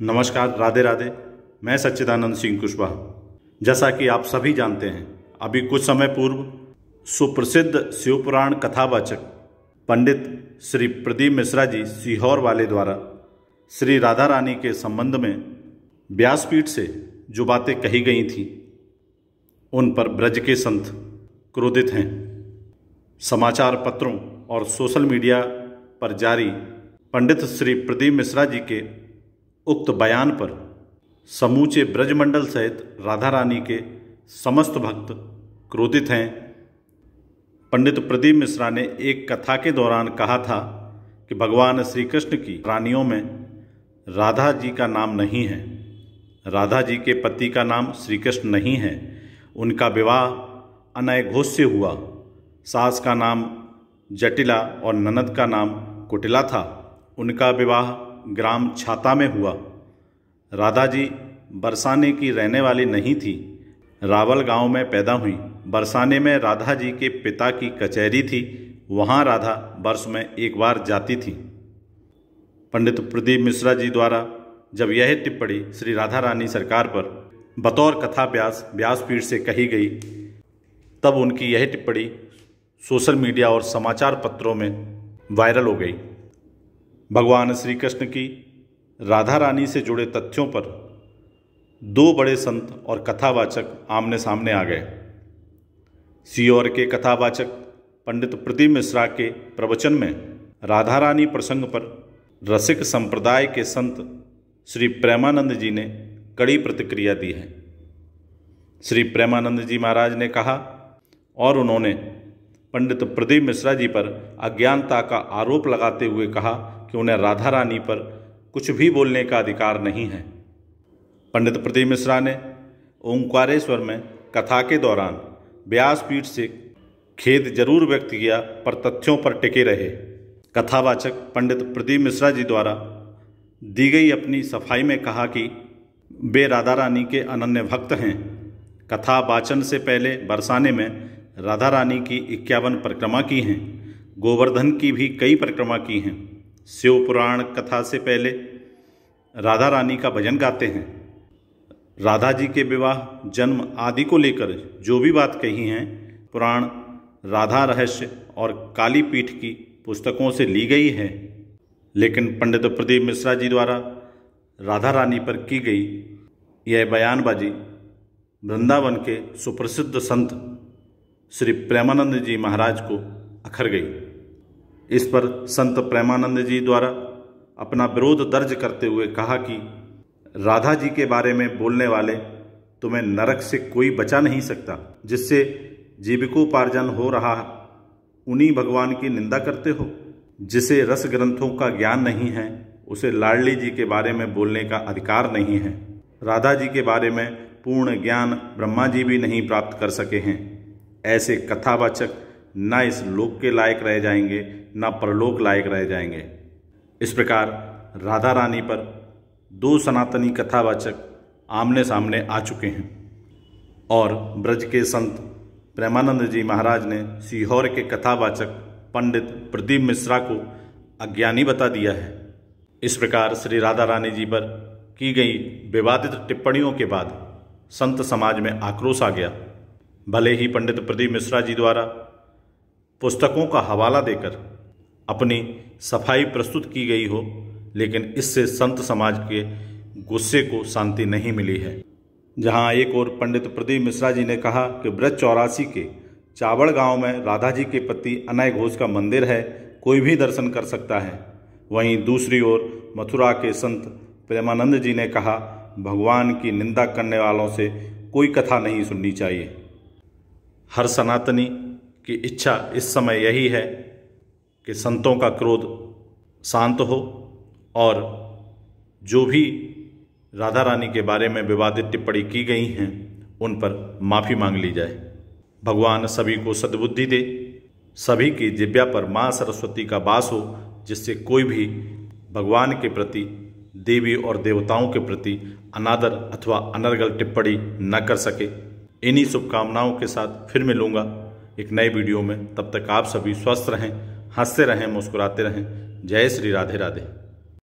नमस्कार, राधे राधे। मैं सच्चिदानंद सिंह कुशवाहा। जैसा कि आप सभी जानते हैं, अभी कुछ समय पूर्व सुप्रसिद्ध शिवपुराण कथावाचक पंडित श्री प्रदीप मिश्रा जी सीहोर वाले द्वारा श्री राधा रानी के संबंध में व्यासपीठ से जो बातें कही गई थीं, उन पर ब्रज के संत क्रोधित हैं। समाचार पत्रों और सोशल मीडिया पर जारी पंडित श्री प्रदीप मिश्रा जी के उक्त बयान पर समूचे ब्रजमंडल सहित राधा रानी के समस्त भक्त क्रोधित हैं। पंडित प्रदीप मिश्रा ने एक कथा के दौरान कहा था कि भगवान श्री कृष्ण की रानियों में राधा जी का नाम नहीं है, राधा जी के पति का नाम श्री कृष्ण नहीं है। उनका विवाह अनय घोष से हुआ। सास का नाम जटिला और ननद का नाम कुटिला था। उनका विवाह ग्राम छाता में हुआ। राधा जी बरसाने की रहने वाली नहीं थी, रावल गांव में पैदा हुई। बरसाने में राधा जी के पिता की कचहरी थी, वहां राधा वर्ष में एक बार जाती थी। पंडित प्रदीप मिश्रा जी द्वारा जब यह टिप्पणी श्री राधा रानी सरकार पर बतौर कथा व्यासपीठ से कही गई, तब उनकी यह टिप्पणी सोशल मीडिया और समाचार पत्रों में वायरल हो गई। भगवान श्री कृष्ण की राधा रानी से जुड़े तथ्यों पर दो बड़े संत और कथावाचक आमने सामने आ गए। सीहोर के कथावाचक पंडित प्रदीप मिश्रा के प्रवचन में राधा रानी प्रसंग पर रसिक संप्रदाय के संत श्री प्रेमानंद जी ने कड़ी प्रतिक्रिया दी है। श्री प्रेमानंद जी महाराज ने कहा और उन्होंने पंडित प्रदीप मिश्रा जी पर अज्ञानता का आरोप लगाते हुए कहा कि उन्हें राधा रानी पर कुछ भी बोलने का अधिकार नहीं है। पंडित प्रदीप मिश्रा ने ओंकारेश्वर में कथा के दौरान व्यासपीठ से खेद जरूर व्यक्त किया, पर तथ्यों पर टिके रहे। कथावाचक पंडित प्रदीप मिश्रा जी द्वारा दी गई अपनी सफाई में कहा कि वे राधा रानी के अनन्य भक्त हैं। कथा वाचन से पहले बरसाने में राधा रानी की 51 परिक्रमा की हैं, गोवर्धन की भी कई परिक्रमा की हैं। शिव पुराण कथा से पहले राधा रानी का भजन गाते हैं। राधा जी के विवाह, जन्म आदि को लेकर जो भी बात कही हैं, पुराण, राधा रहस्य और काली पीठ की पुस्तकों से ली गई है। लेकिन पंडित प्रदीप मिश्रा जी द्वारा राधा रानी पर की गई यह बयानबाजी वृंदावन के सुप्रसिद्ध संत श्री प्रेमानंद जी महाराज को अखर गई। इस पर संत प्रेमानंद जी द्वारा अपना विरोध दर्ज करते हुए कहा कि राधा जी के बारे में बोलने वाले तुम्हें नरक से कोई बचा नहीं सकता। जिससे जीविकोपार्जन हो रहा, उन्हीं भगवान की निंदा करते हो। जिसे रस ग्रंथों का ज्ञान नहीं है, उसे लाडली जी के बारे में बोलने का अधिकार नहीं है। राधा जी के बारे में पूर्ण ज्ञान ब्रह्मा जी भी नहीं प्राप्त कर सके हैं। ऐसे कथावाचक न इस लोक के लायक रह जाएंगे, न परलोक लायक रह जाएंगे। इस प्रकार राधा रानी पर दो सनातनी कथावाचक आमने सामने आ चुके हैं और ब्रज के संत प्रेमानंद जी महाराज ने सीहोर के कथावाचक पंडित प्रदीप मिश्रा को अज्ञानी बता दिया है। इस प्रकार श्री राधा रानी जी पर की गई विवादित टिप्पणियों के बाद संत समाज में आक्रोश आ गया। भले ही पंडित प्रदीप मिश्रा जी द्वारा पुस्तकों का हवाला देकर अपनी सफाई प्रस्तुत की गई हो, लेकिन इससे संत समाज के गुस्से को शांति नहीं मिली है। जहां एक ओर पंडित प्रदीप मिश्रा जी ने कहा कि ब्रज 84 के चावड़ गांव में राधा जी के पति अनय घोष का मंदिर है, कोई भी दर्शन कर सकता है। वहीं दूसरी ओर मथुरा के संत प्रेमानंद जी ने कहा, भगवान की निंदा करने वालों से कोई कथा नहीं सुननी चाहिए। हर सनातनी की इच्छा इस समय यही है कि संतों का क्रोध शांत हो और जो भी राधा रानी के बारे में विवादित टिप्पणी की गई हैं, उन पर माफ़ी मांग ली जाए। भगवान सभी को सद्बुद्धि दे, सभी की जिह्वा पर माँ सरस्वती का वास हो, जिससे कोई भी भगवान के प्रति, देवी और देवताओं के प्रति अनादर अथवा अनर्गल टिप्पणी न कर सके। इन्हीं शुभकामनाओं के साथ फिर मिलूंगा एक नए वीडियो में। तब तक आप सभी स्वस्थ रहें, हंसते रहें, मुस्कुराते रहें। जय श्री राधे राधे।